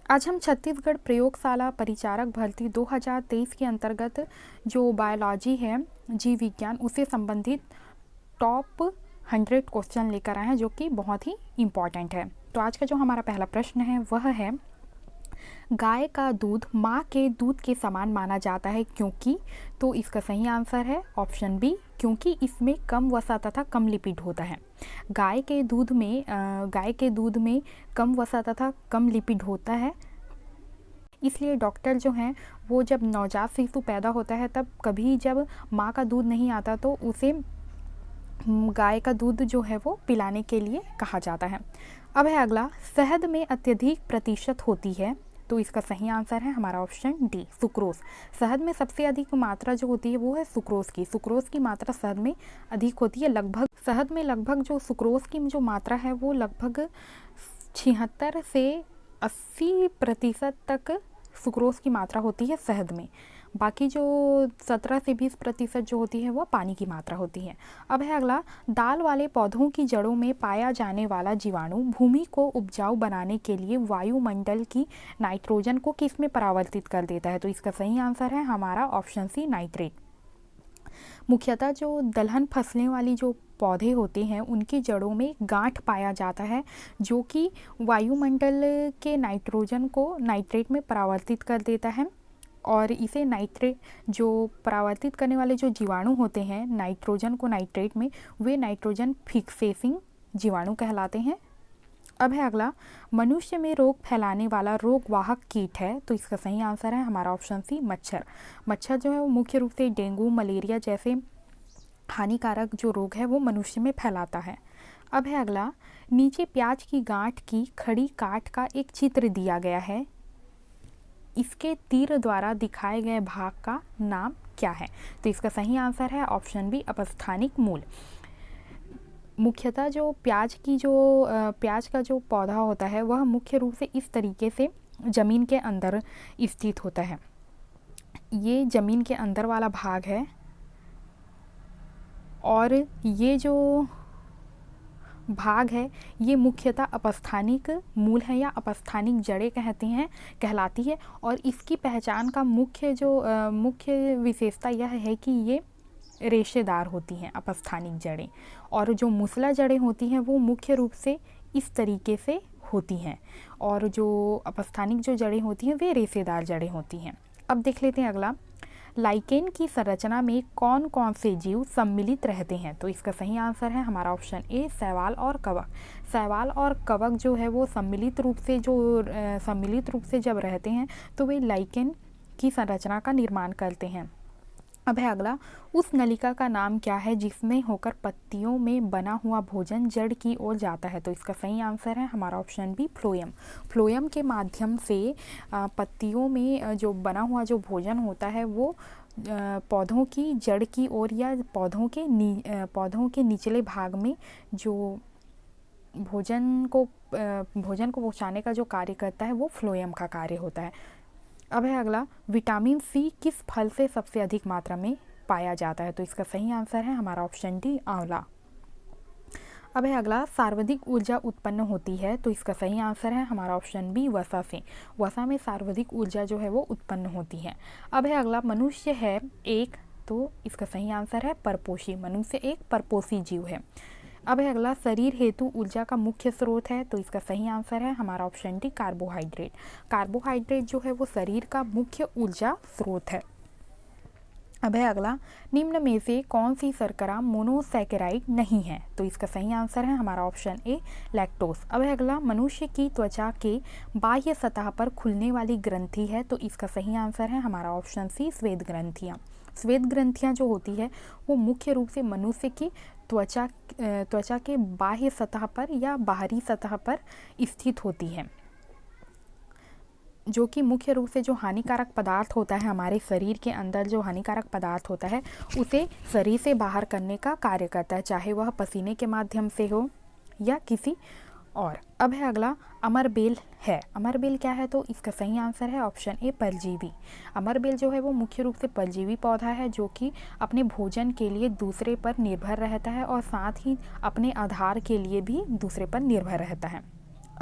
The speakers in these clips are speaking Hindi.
आज हम छत्तीसगढ़ प्रयोगशाला परिचारक भर्ती 2023 के अंतर्गत जो बायोलॉजी है, जीव विज्ञान, उससे संबंधित टॉप 100 क्वेश्चन लेकर आए हैं जो कि बहुत ही इम्पॉर्टेंट है। तो आज का जो हमारा पहला प्रश्न है वह है, गाय का दूध माँ के दूध के समान माना जाता है क्योंकि। तो इसका सही आंसर है ऑप्शन बी, क्योंकि इसमें कम वसा तथा कम लिपिड होता है। गाय के दूध में कम वसा तथा कम लिपिड होता है, इसलिए डॉक्टर जो हैं वो जब नवजात शिशु पैदा होता है तब कभी जब माँ का दूध नहीं आता तो उसे गाय का दूध जो है वो पिलाने के लिए कहा जाता है। अब है अगला, शहद में अत्यधिक प्रतिशत होती है। तो इसका सही आंसर है हमारा ऑप्शन डी, सुक्रोज। शहद में सबसे अधिक मात्रा जो होती है वो है सुक्रोज की मात्रा शहद में अधिक होती है। शहद में लगभग जो सुक्रोज की जो मात्रा है वो लगभग 76 से 80% तक सुक्रोज की मात्रा होती है शहद में। बाकी जो 17 से 20% जो होती है वो पानी की मात्रा होती है। अब है अगला, दाल वाले पौधों की जड़ों में पाया जाने वाला जीवाणु भूमि को उपजाऊ बनाने के लिए वायुमंडल की नाइट्रोजन को किस में परावर्तित कर देता है। तो इसका सही आंसर है हमारा ऑप्शन सी, नाइट्रेट। मुख्यतः जो दलहन फसलें वाली जो पौधे होते हैं उनकी जड़ों में गांठ पाया जाता है जो कि वायुमंडल के नाइट्रोजन को नाइट्रेट में परावर्तित कर देता है, और इसे नाइट्रेट जो परावर्तित करने वाले जो जीवाणु होते हैं नाइट्रोजन को नाइट्रेट में, वे नाइट्रोजन फिक्सेसिंग जीवाणु कहलाते हैं। अब है अगला, मनुष्य में रोग फैलाने वाला रोगवाहक कीट है। तो इसका सही आंसर है हमारा ऑप्शन सी, मच्छर। मच्छर जो है वो मुख्य रूप से डेंगू, मलेरिया जैसे हानिकारक जो रोग है वो मनुष्य में फैलाता है। अब है अगला, नीचे प्याज की गांठ की खड़ी काट का एक चित्र दिया गया है, इसके तीर द्वारा दिखाए गए भाग का नाम क्या है। तो इसका सही आंसर है ऑप्शन बी, अपस्थानिक मूल। मुख्यतः जो प्याज का जो पौधा होता है वह मुख्य रूप से इस तरीके से ज़मीन के अंदर स्थित होता है। ये ज़मीन के अंदर वाला भाग है और ये जो भाग है ये मुख्यतः अपस्थानिक मूल है या अपस्थानिक जड़ें कहलाती है। और इसकी पहचान का मुख्य विशेषता यह है कि ये रेशेदार होती हैं अपस्थानिक जड़ें, और जो मूसला जड़ें होती हैं वो मुख्य रूप से इस तरीके से होती हैं, और जो अपस्थानिक जो जड़ें होती हैं वे रेशेदार जड़ें होती हैं। अब देख लेते हैं अगला, लाइकेन की संरचना में कौन कौन से जीव सम्मिलित रहते हैं। तो इसका सही आंसर है हमारा ऑप्शन ए, शैवाल और कवक। शैवाल और कवक जो है वो सम्मिलित रूप से जब रहते हैं तो वे लाइकेन की संरचना का निर्माण करते हैं। अब है अगला, उस नलिका का नाम क्या है जिसमें होकर पत्तियों में बना हुआ भोजन जड़ की ओर जाता है। तो इसका सही आंसर है हमारा ऑप्शन बी, फ्लोएम। फ्लोएम के माध्यम से पत्तियों में जो बना हुआ जो भोजन होता है वो पौधों की जड़ की ओर या पौधों के निचले भाग में जो भोजन को पहुँचाने का जो कार्य करता है वो फ्लोएम का कार्य होता है। अब है अगला, विटामिन सी किस फल से सबसे अधिक मात्रा में पाया जाता है। तो इसका सही आंसर है हमारा ऑप्शन डी, आंवला। अब है अगला, सर्वाधिक ऊर्जा उत्पन्न होती है। तो इसका सही आंसर है हमारा ऑप्शन बी, वसा से। वसा में सर्वाधिक ऊर्जा जो है वो उत्पन्न होती है। अब है अगला, मनुष्य है एक। तो इसका सही आंसर है परपोषी। मनुष्य एक परपोषी जीव है। अब है अगला, शरीर हेतु ऊर्जा का मुख्य स्रोत है। तो इसका सही आंसर है हमारा ऑप्शन डी, कार्बोहाइड्रेट। कार्बोहाइड्रेट जो है वो शरीर का मुख्य ऊर्जा स्रोत है। अब है अगला, निम्न में से कौन सी शर्करा मोनोसैकेराइड नहीं है। तो इसका सही आंसर है हमारा ऑप्शन ए, लैक्टोज। अब है अगला, मनुष्य की त्वचा के बाह्य सतह पर खुलने वाली ग्रंथि है। तो इसका सही आंसर है हमारा ऑप्शन सी, श्वेत ग्रंथियाँ। श्वेत ग्रंथियाँ जो होती है वो मुख्य रूप से मनुष्य की त्वचा के बाह्य सतह पर या बाहरी सतह पर स्थित होती है, जो कि मुख्य रूप से जो हानिकारक पदार्थ होता है हमारे शरीर के अंदर, जो हानिकारक पदार्थ होता है उसे शरीर से बाहर करने का कार्य करता है, चाहे वह पसीने के माध्यम से हो या किसी और। अब है अगला, अमरबेल है। अमरबेल क्या है। तो इसका सही आंसर है ऑप्शन ए, परजीवी। अमरबेल जो है वो मुख्य रूप से परजीवी पौधा है जो कि अपने भोजन के लिए दूसरे पर निर्भर रहता है और साथ ही अपने आधार के लिए भी दूसरे पर निर्भर रहता है।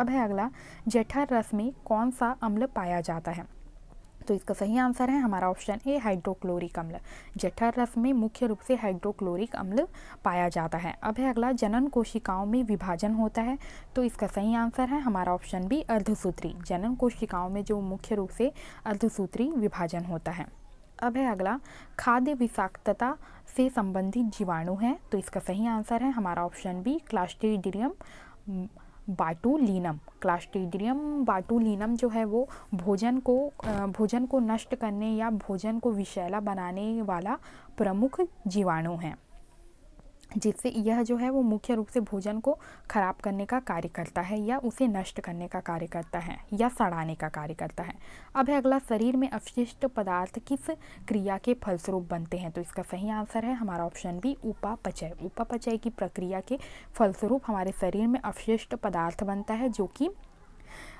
अब है अगला, जठर रस में कौन सा अम्ल पाया जाता है? तो इसका सही आंसर है हमारा ऑप्शन ए, हाइड्रोक्लोरिक अम्ल। जठर रस में मुख्य रूप से हाइड्रोक्लोरिक अम्ल पाया जाता है। अब है अगला, जनन कोशिकाओं में विभाजन होता है। तो इसका सही आंसर है हमारा ऑप्शन बी, अर्धसूत्री। जनन कोशिकाओं में जो मुख्य रूप से अर्धसूत्री विभाजन होता है। अब है अगला, खाद्य विषाक्तता से संबंधित जीवाणु हैं। तो इसका सही आंसर है हमारा ऑप्शन बी, क्लास्ट्रीडियम बाटुलिनम। क्लास्ट्रीडियम बाटुलिनम जो है वो भोजन को नष्ट करने या भोजन को विषैला बनाने वाला प्रमुख जीवाणु है, जिससे यह जो है वो मुख्य रूप से भोजन को खराब करने का कार्य करता है या उसे नष्ट करने का कार्य करता है या सड़ाने का कार्य करता है। अब है अगला, शरीर में अवशिष्ट पदार्थ किस क्रिया के फलस्वरूप बनते हैं? तो इसका सही आंसर है हमारा ऑप्शन बी, उपापचय। उपापचय की प्रक्रिया के फलस्वरूप हमारे शरीर में अवशिष्ट पदार्थ बनता है, जो कि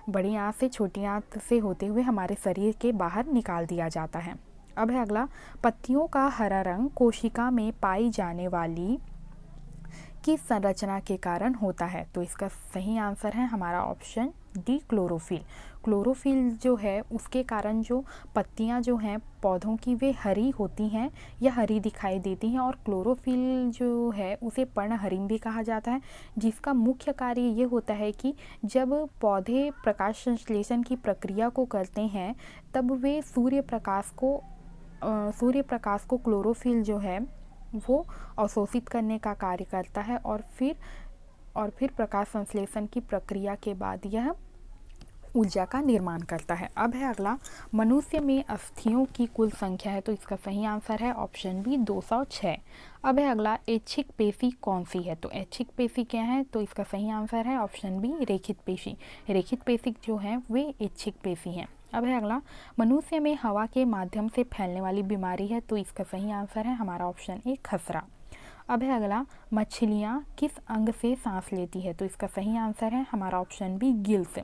बड़ी आंत से छोटी आंत से होते हुए हमारे शरीर के बाहर निकाल दिया जाता है। अब है अगला, पत्तियों का हरा रंग कोशिका में पाई जाने वाली किस संरचना के कारण होता है? तो इसका सही आंसर है हमारा ऑप्शन डी, क्लोरोफिल। क्लोरोफिल जो है उसके कारण जो पत्तियां जो हैं पौधों की वे हरी होती हैं या हरी दिखाई देती हैं, और क्लोरोफिल जो है उसे पर्णहरिम भी कहा जाता है, जिसका मुख्य कार्य ये होता है कि जब पौधे प्रकाश संश्लेषण की प्रक्रिया को करते हैं तब वे सूर्य प्रकाश को क्लोरोफिल जो है वो अवशोषित करने का कार्य करता है, और फिर प्रकाश संश्लेषण की प्रक्रिया के बाद यह ऊर्जा का निर्माण करता है। अब है अगला, मनुष्य में अस्थियों की कुल संख्या है। तो इसका सही आंसर है ऑप्शन बी, 206। अब है अगला, ऐच्छिक पेशी कौन सी है? तो ऐच्छिक पेशी क्या है? तो इसका सही आंसर है ऑप्शन बी, रेखित पेशी। रेखित पेशी जो है वे ऐच्छिक पेशी हैं। अब है अगला, मनुष्य में हवा के माध्यम से फैलने वाली बीमारी है। तो इसका सही आंसर है हमारा ऑप्शन ए, खसरा। अब है अगला, मछलियाँ किस अंग से सांस लेती है? तो इसका सही आंसर है हमारा ऑप्शन बी, गिल्स।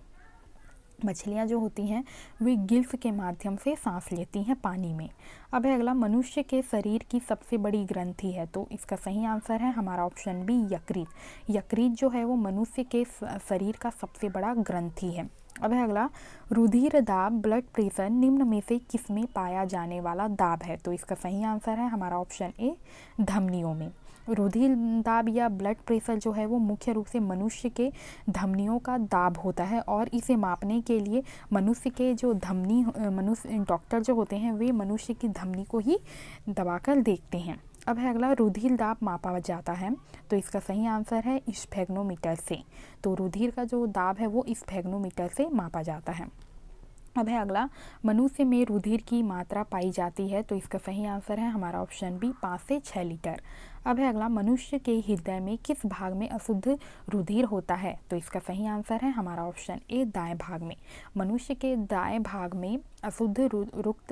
मछलियाँ जो होती हैं वे गिल्स के माध्यम से सांस लेती हैं पानी में। अब है अगला, मनुष्य के शरीर की सबसे बड़ी ग्रंथि है। तो इसका सही आंसर है हमारा ऑप्शन बी, यकृत। यकृत जो है वो मनुष्य के शरीर का सबसे बड़ा ग्रंथि है। अब है अगला, रुधिर दाब, ब्लड प्रेशर निम्न में से किस में पाया जाने वाला दाब है? तो इसका सही आंसर है हमारा ऑप्शन ए, धमनियों में। रुधिर दाब या ब्लड प्रेशर जो है वो मुख्य रूप से मनुष्य के धमनियों का दाब होता है, और इसे मापने के लिए मनुष्य के जो मनुष्य डॉक्टर जो होते हैं वे मनुष्य की धमनी को ही दबाकर देखते हैं। अब है अगला, रुधिर दाब मापा जाता है। तो इसका सही आंसर है स्फेग्नोमीटर से। तो रुधिर का जो दाब है वो स्फेग्नोमीटर से मापा जाता है। अब है अगला, मनुष्य में रुधिर की मात्रा पाई जाती है। तो इसका सही आंसर है हमारा ऑप्शन बी, 5 से 6 लीटर। अब है अगला, मनुष्य के हृदय में किस भाग में अशुद्ध रुधिर होता है? तो इसका सही आंसर है हमारा ऑप्शन ए, दाएं भाग में। मनुष्य के दाएं भाग में अशुद्ध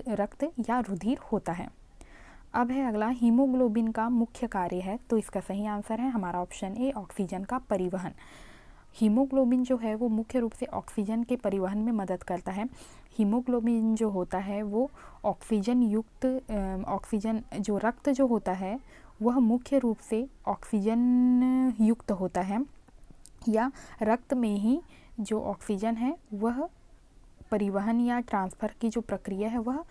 रक्त या रुधिर होता है। अब है अगला, हीमोग्लोबिन का मुख्य कार्य है। तो इसका सही आंसर है हमारा ऑप्शन ए, ऑक्सीजन का परिवहन। हीमोग्लोबिन जो है वो मुख्य रूप से ऑक्सीजन के परिवहन में मदद करता है। हीमोग्लोबिन जो होता है वो ऑक्सीजन जो रक्त जो होता है वह मुख्य रूप से ऑक्सीजन युक्त होता है, या रक्त में ही जो ऑक्सीजन है वह परिवहन या ट्रांसफ़र की जो प्रक्रिया है वह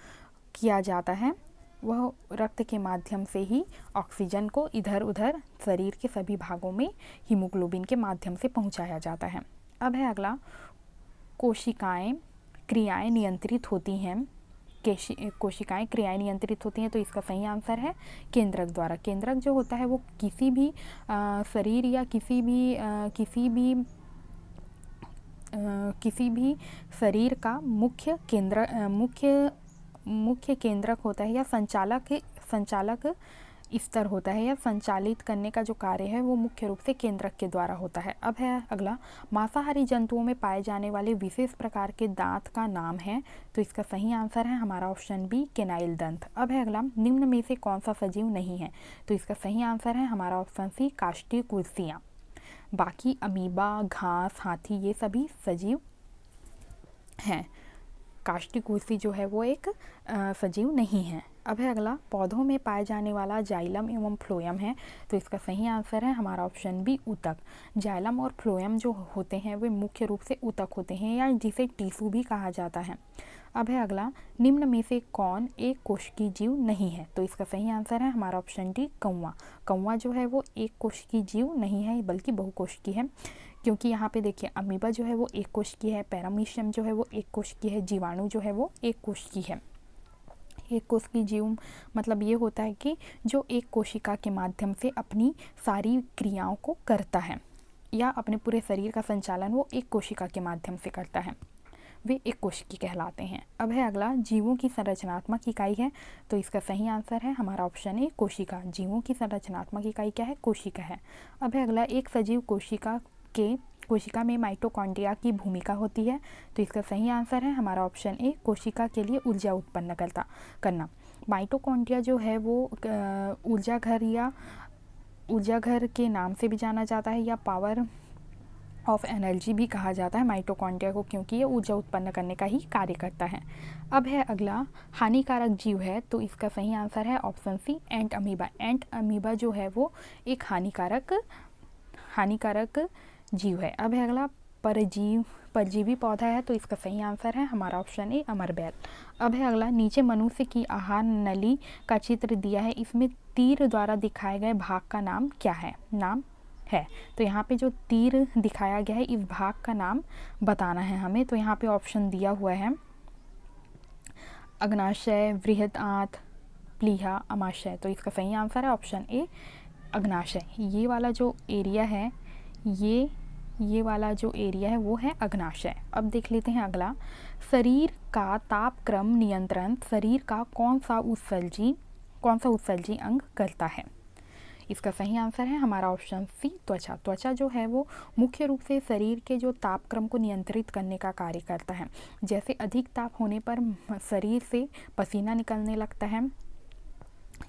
किया जाता है, वह रक्त के माध्यम से ही ऑक्सीजन को इधर उधर शरीर के सभी भागों में हीमोग्लोबिन के माध्यम से पहुंचाया जाता है। अब है अगला, कोशिकाएं क्रियाएं नियंत्रित होती हैं। कोशिकाएं क्रियाएं नियंत्रित होती हैं। तो इसका सही आंसर है केंद्रक द्वारा। केंद्रक जो होता है वो किसी भी शरीर या किसी भी शरीर का मुख्य केंद्रक होता है, या संचालक स्तर होता है, या संचालित करने का जो कार्य है वो मुख्य रूप से केंद्रक के द्वारा होता है। अब है अगला, मांसाहारी जंतुओं में पाए जाने वाले विशेष प्रकार के दांत का नाम है। तो इसका सही आंसर है हमारा ऑप्शन बी, केनाइल दंत। अब है अगला, निम्न में से कौन सा सजीव नहीं है? तो इसका सही आंसर है हमारा ऑप्शन सी, काष्ठीय कुर्सियाँ। बाकी अमीबा, घास, हाथी ये सभी सजीव हैं। काष्ठीय कुर्सी जो है वो एक सजीव नहीं है। अब है अगला, पौधों में पाए जाने वाला जाइलम एवं फ्लोएम है, तो इसका सही आंसर है हमारा ऑप्शन बी ऊतक। जाइलम और फ्लोएम जो होते हैं वे मुख्य रूप से ऊतक होते हैं या जिसे टिश्यू भी कहा जाता है। अब है अगला, निम्न में से कौन एक कोशिकीय जीव नहीं है, तो इसका सही आंसर है हमारा ऑप्शन डी कौवा। कौवा जो है वो एक कोशिकीय जीव नहीं है बल्कि बहुकोशिकीय है, क्योंकि यहाँ पे देखिए अमीबा जो है वो एक कोशिकीय है, पैरामीशियम जो है वो एक कोशिकीय है, जीवाणु जो है वो एक कोशिकीय है। एक कोशिकीय जीव मतलब ये होता है कि जो एक कोशिका के माध्यम से अपनी सारी क्रियाओं को करता है या अपने पूरे शरीर का संचालन वो एक कोशिका के माध्यम से करता है, वे एक कोशिकी कहलाते हैं। अब है अगला, जीवों की संरचनात्मक इकाई है, तो इसका सही आंसर है हमारा ऑप्शन ए कोशिका। जीवों की संरचनात्मक इकाई क्या है, कोशिका है। अब है अगला, एक सजीव कोशिका में माइटोकॉन्ड्रिया की भूमिका होती है, तो इसका सही आंसर है हमारा ऑप्शन ए कोशिका के लिए ऊर्जा उत्पन्न करना। माइटोकॉन्ड्रिया जो है वो ऊर्जा घर के नाम से भी जाना जाता है या पावर ऑफ एनर्जी भी कहा जाता है माइटोकॉन्ड्रिया को, क्योंकि ये ऊर्जा उत्पन्न करने का ही कार्य करता है। अब है अगला, हानिकारक जीव है, तो इसका सही आंसर है ऑप्शन सी एंट अमीबा। एंट अमीबा जो है वो एक हानिकारक जीव है। अब है अगला, परजीवी पौधा है, तो इसका सही आंसर है हमारा ऑप्शन ए अमरबेल। अब है अगला, नीचे मनुष्य की आहार नली का चित्र दिया है, इसमें तीर द्वारा दिखाए गए भाग का नाम क्या है, तो यहाँ पे जो तीर दिखाया गया है इस भाग का नाम बताना है हमें। तो यहाँ पे ऑप्शन दिया हुआ है अग्नाशय, वृहद आंत, प्लीहा, अमाशय, तो इसका सही आंसर है ऑप्शन ए अग्नाशय। ये वाला जो एरिया है ये वाला जो एरिया है वो है अग्नाशय। अब देख लेते हैं अगला, शरीर का तापक्रम नियंत्रण शरीर का कौन सा उत्सर्जी अंग करता है, इसका सही आंसर है हमारा ऑप्शन सी त्वचा। त्वचा जो है वो मुख्य रूप से शरीर के जो तापक्रम को नियंत्रित करने का कार्य करता है। जैसे अधिक ताप होने पर शरीर से पसीना निकलने लगता है,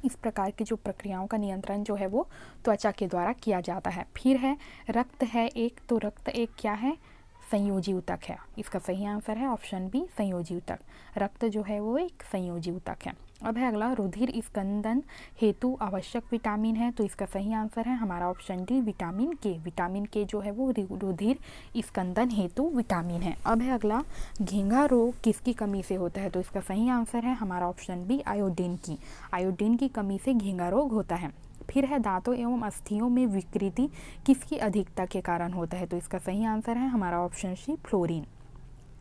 इस प्रकार की जो प्रक्रियाओं का नियंत्रण जो है वो त्वचा के द्वारा किया जाता है। फिर है रक्त है एक, तो रक्त एक क्या है, संयोजी ऊतक है, इसका सही आंसर है ऑप्शन बी संयोजी ऊतक। रक्त जो है वो एक संयोजी ऊतक है। अब है अगला, रुधिर स्कंदन हेतु आवश्यक विटामिन है, तो इसका सही आंसर है हमारा ऑप्शन डी विटामिन के। विटामिन के जो है वो रुधिर स्कंदन हेतु विटामिन है। अब है अगला, घेंघा रोग किसकी कमी से होता है, तो इसका सही आंसर है हमारा ऑप्शन बी आयोडीन की। आयोडीन की कमी से घेंघा रोग होता है। फिर है दांतों एवं अस्थियों में विकृति किसकी अधिकता के कारण होता है, तो इसका सही आंसर है हमारा ऑप्शन सी फ्लोरीन।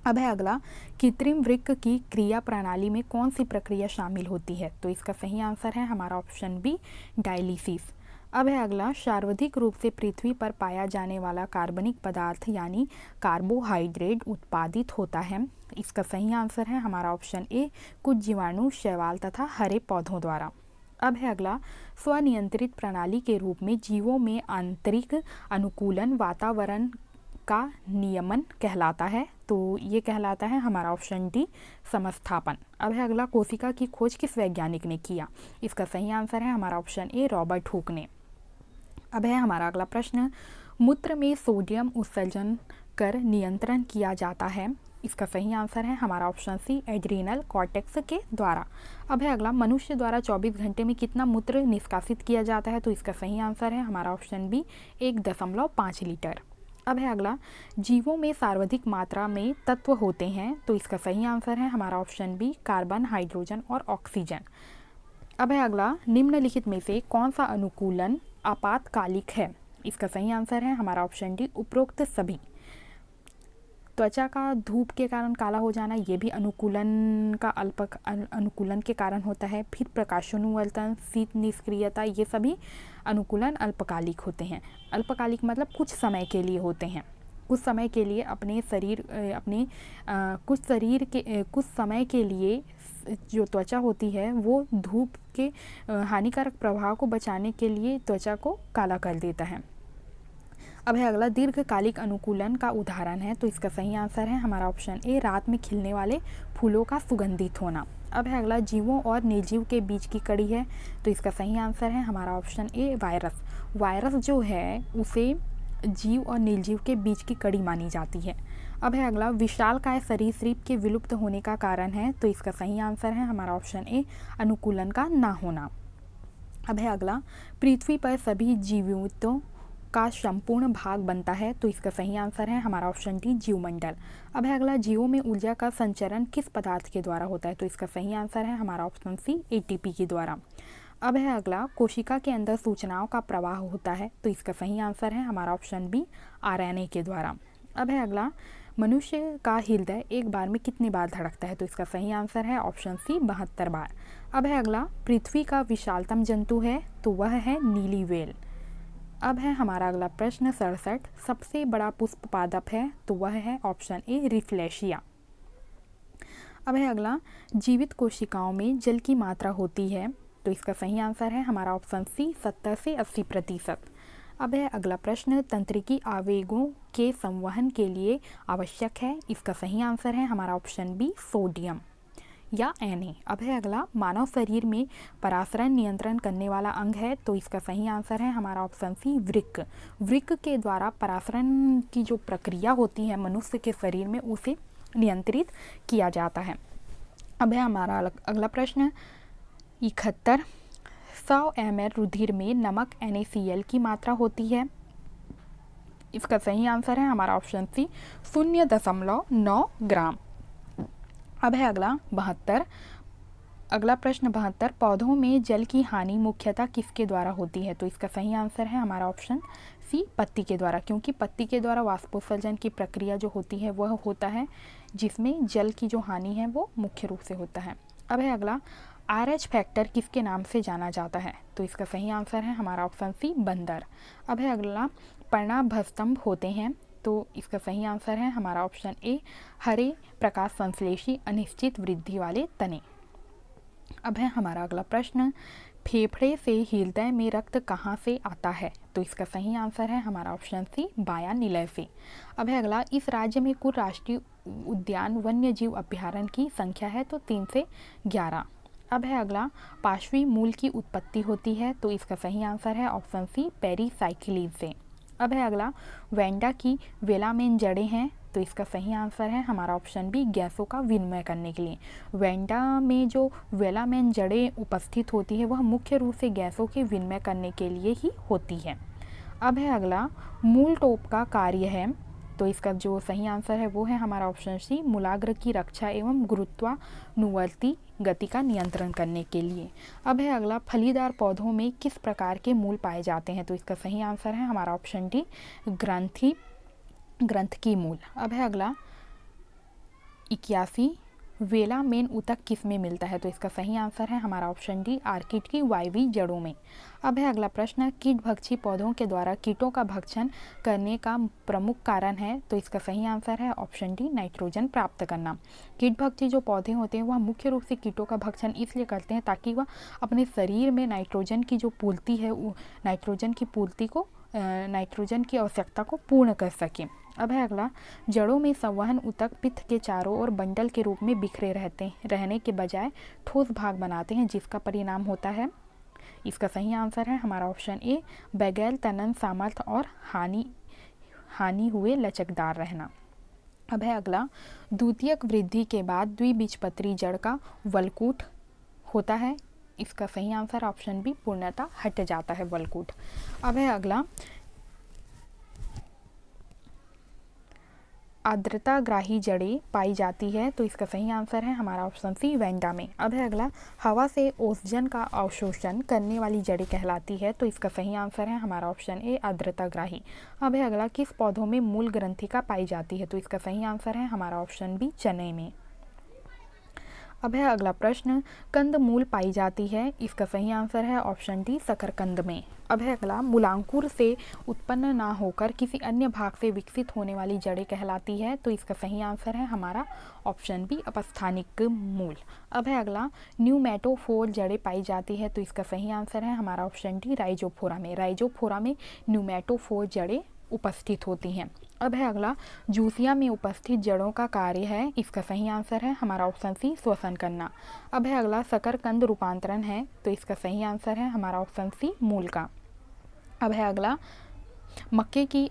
अब है अगला, कृत्रिम वृक्क की क्रिया प्रणाली में कौन सी प्रक्रिया शामिल होती है, तो इसका सही आंसर है हमारा ऑप्शन बी डायलिसिस। अब है अगला, सर्वाधिक रूप से पृथ्वी पर पाया जाने वाला कार्बनिक पदार्थ यानी कार्बोहाइड्रेट उत्पादित होता है, इसका सही आंसर है हमारा ऑप्शन ए कुछ जीवाणु, शैवाल तथा हरे पौधों द्वारा। अब है अगला, स्वनियंत्रित प्रणाली के रूप में जीवों में आंतरिक अनुकूलन वातावरण का नियमन कहलाता है, तो ये कहलाता है हमारा ऑप्शन डी समस्थापन। अब है अगला, कोशिका की खोज किस वैज्ञानिक ने किया, इसका सही आंसर है हमारा ऑप्शन ए रॉबर्ट हुक ने। अब है हमारा अगला प्रश्न, मूत्र में सोडियम उत्सर्जन कर नियंत्रण किया जाता है, इसका सही आंसर है हमारा ऑप्शन सी एड्रीनल कॉर्टेक्स के द्वारा। अब है अगला, मनुष्य द्वारा 24 घंटे में कितना मूत्र निष्कासित किया जाता है, तो इसका सही आंसर है हमारा ऑप्शन बी 1.5 लीटर। अब है अगला, जीवों में सर्वाधिक मात्रा में तत्व होते हैं, तो इसका सही आंसर है हमारा ऑप्शन बी कार्बन, हाइड्रोजन और ऑक्सीजन। अब है अगला, निम्नलिखित में से कौन सा अनुकूलन आपातकालिक है, इसका सही आंसर है हमारा ऑप्शन डी उपरोक्त सभी। त्वचा का धूप के कारण काला हो जाना, ये भी अनुकूलन के कारण होता है। फिर प्रकाशानुवर्तन, शीत निष्क्रियता, ये सभी अनुकूलन अल्पकालिक होते हैं। अल्पकालिक मतलब कुछ समय के लिए होते हैं, कुछ समय के लिए कुछ समय के लिए जो त्वचा होती है वो धूप के हानिकारक प्रभाव को बचाने के लिए त्वचा को काला कर देता है। अब है अगला, दीर्घकालिक अनुकूलन का उदाहरण है, तो इसका सही आंसर है हमारा ऑप्शन ए रात में खिलने वाले फूलों का सुगंधित होना। अब है अगला, जीवों और निर्जीव के बीच की कड़ी है, तो इसका सही आंसर है हमारा ऑप्शन ए वायरस। वायरस जो है उसे जीव और निर्जीव के बीच की कड़ी मानी जाती है। अब है अगला, विशालकाय सरीसृप के विलुप्त होने का कारण है, तो इसका सही आंसर है हमारा ऑप्शन ए, अनुकूलन का ना होना। अब है अगला, पृथ्वी पर सभी जीवितों का संपूर्ण भाग बनता है, तो इसका सही आंसर है हमारा ऑप्शन डी, जीवमंडल। अब है अगला, जीवों में ऊर्जा का संचरण किस पदार्थ के द्वारा होता है, तो इसका सही आंसर है हमारा ऑप्शन सी, एटीपी के द्वारा। अब है अगला, कोशिका के अंदर सूचनाओं का प्रवाह होता है, तो इसका सही आंसर है हमारा ऑप्शन बी, आरएनए के द्वारा। अब है अगला, मनुष्य का हृदय एक बार में कितनी बार धड़कता है, तो इसका सही आंसर है ऑप्शन सी, 72 बार। अब है अगला, पृथ्वी का विशालतम जंतु है, तो वह है नीली व्हेल। अब है हमारा अगला प्रश्न 67, सबसे बड़ा पुष्प पादप है, तो वह है ऑप्शन ए, रिफ्लेशिया। अब है अगला, जीवित कोशिकाओं में जल की मात्रा होती है, तो इसका सही आंसर है हमारा ऑप्शन सी, 70 से 80%। अब है अगला प्रश्न, तंत्रिकी आवेगों के संवहन के लिए आवश्यक है, इसका सही आंसर है हमारा ऑप्शन बी, सोडियम या Na। अब है अगला, मानव शरीर में परासरण नियंत्रण करने वाला अंग है, तो इसका सही आंसर है हमारा ऑप्शन सी, वृक्क। वृक्क के द्वारा परासरण की जो प्रक्रिया होती है मनुष्य के शरीर में, उसे नियंत्रित किया जाता है। अब है हमारा अगला प्रश्न 71, 100 ml रुधिर में नमक NaCl की मात्रा होती है, इसका सही आंसर है हमारा ऑप्शन सी, 0.9 ग्राम। अब है अगला 72, अगला प्रश्न 72, पौधों में जल की हानि मुख्यतः किसके द्वारा होती है, तो इसका सही आंसर है हमारा ऑप्शन सी, पत्ती के द्वारा, क्योंकि पत्ती के द्वारा वाष्पोत्सर्जन की प्रक्रिया जो होती है वह होता है जिसमें जल की जो हानि है वो मुख्य रूप से होता है। अब है अगला, RH फैक्टर किसके नाम से जाना जाता है, तो इसका सही आंसर है हमारा ऑप्शन सी, बंदर। अब है अगला, पर्णाभस्तंभ होते हैं, तो इसका सही आंसर है हमारा ऑप्शन ए, हरे प्रकाश संश्लेषी अनिश्चित वृद्धि वाले तने। अब है हमारा अगला प्रश्न, फेफड़े से हृदय में रक्त कहाँ से आता है, तो इसका सही आंसर है हमारा ऑप्शन सी, बायां निलय से। अब है अगला, इस राज्य में कुल राष्ट्रीय उद्यान वन्य जीव अभ्यारण्य की संख्या है, तो 3 से 11। अब है अगला, पार्श्वी मूल की उत्पत्ति होती है, तो इसका सही आंसर है ऑप्शन सी, पेरीसाइकिलीज से। अब है अगला, वेंडा की वेलामेन जड़ें हैं, तो इसका सही आंसर है हमारा ऑप्शन बी, गैसों का विनिमय करने के लिए। वेंडा में जो वेलामेन जड़ें उपस्थित होती है वह मुख्य रूप से गैसों के विनिमय करने के लिए ही होती है। अब है अगला, मूल टोप का कार्य है, तो इसका जो सही आंसर है वो है हमारा ऑप्शन सी, मूलाग्र की रक्षा एवं गुरुत्वानुवर्ती गति का नियंत्रण करने के लिए। अब है अगला, फलीदार पौधों में किस प्रकार के मूल पाए जाते हैं, तो इसका सही आंसर है हमारा ऑप्शन डी, ग्रंथ की मूल। अब है अगला 81, वेलामेन ऊतक किस में मिलता है, तो इसका सही आंसर है हमारा ऑप्शन डी, आर्किड की वायवी जड़ों में। अब है अगला प्रश्न, कीटभक्षी पौधों के द्वारा कीटों का भक्षण करने का प्रमुख कारण है, तो इसका सही आंसर है ऑप्शन डी, नाइट्रोजन प्राप्त करना। कीटभक्षी जो पौधे होते हैं वह मुख्य रूप से कीटों का भक्षण इसलिए करते हैं ताकि वह अपने शरीर में नाइट्रोजन की जो पूर्ति है, नाइट्रोजन की आवश्यकता को पूर्ण कर सकें। अब है अगला, जड़ों में संवहन ऊतक पित्त के चारों ओर बंडल के रूप में बिखरे रहने के बजाय ठोस भाग बनाते हैं, जिसका परिणाम होता है, इसका सही आंसर है हमारा ऑप्शन ए, बैगैल तनन सामर्थ्य और हानि हुए लचकदार रहना। अब है अगला, द्वितीयक वृद्धि के बाद द्विबीजपत्री जड़ का वलकूट होता है, इसका सही आंसर ऑप्शन बी, पूर्णतः हट जाता है वलकूट। अब है अगला, आर्द्रताग्राही जड़ें पाई जाती है, तो इसका सही आंसर है हमारा ऑप्शन सी, वेंडा में। अब है अगला, हवा से ऑक्सीजन का अवशोषण करने वाली जड़ें कहलाती है, तो इसका सही आंसर है हमारा ऑप्शन ए, आर्द्रताग्राही। अब है अगला, किस पौधों में मूल ग्रंथिका पाई जाती है, तो इसका सही आंसर है हमारा ऑप्शन बी, चने में। अब है अगला प्रश्न, कंद मूल पाई जाती है, इसका सही आंसर है ऑप्शन डी, शकरकंद में। अब है अगला, मूलांकुर से उत्पन्न ना होकर किसी अन्य भाग से विकसित होने वाली जड़ें कहलाती है, तो इसका सही आंसर है हमारा ऑप्शन बी, अपस्थानिक मूल। अब है अगला, न्यूमेटोफोर जड़ें पाई जाती है, तो इसका सही आंसर है हमारा ऑप्शन डी, राइजोफोरा में। राइजोफोरा में न्यूमेटोफोर जड़ें उपस्थित होती हैं। अब है अगला, जूसिया में उपस्थित जड़ों का कार्य है, इसका सही आंसर है हमारा ऑप्शन सी, श्वसन करना। अब है अगला, शकरकंद रूपांतरण है, तो इसका सही आंसर है हमारा ऑप्शन सी, मूल का। अब है अगला, मक्के की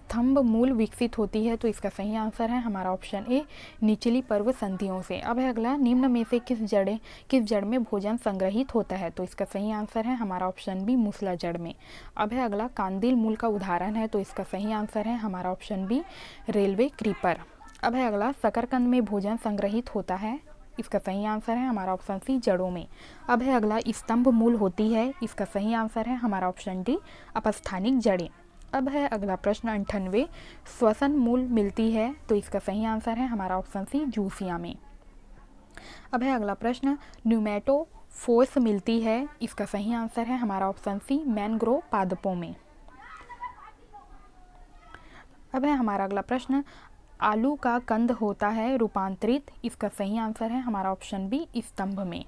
स्तंभ मूल विकसित होती है, तो इसका सही आंसर है हमारा ऑप्शन ए, निचली पर्वत संधियों से। अब है अगला, निम्न में से किस जड़ में भोजन संग्रहित होता है, तो इसका सही आंसर है हमारा ऑप्शन बी, मूसला जड़ में। अब है अगला, कांदिल मूल का उदाहरण है, तो इसका सही आंसर है हमारा ऑप्शन बी, रेलवे क्रीपर। अब है अगला, शकरकंद में भोजन संग्रहित होता है, इसका सही आंसर है हमारा ऑप्शन सी, जड़ों में। अब है अगला, स्तंभ मूल होती है, इसका सही आंसर है हमारा ऑप्शन डी, अपस्थानिक जड़ें। अब है अगला प्रश्न 98, श्वसन मूल मिलती है, तो इसका सही आंसर है हमारा ऑप्शन सी, जूसिया में। अब है अगला प्रश्न, न्यूमेटोफोर्स मिलती है, इसका सही आंसर है हमारा ऑप्शन सी, मैनग्रोव पादपों में। अब है हमारा अगला प्रश्न, आलू का कंद होता है रूपांतरित, इसका सही आंसर है हमारा ऑप्शन बी, स्तंभ में।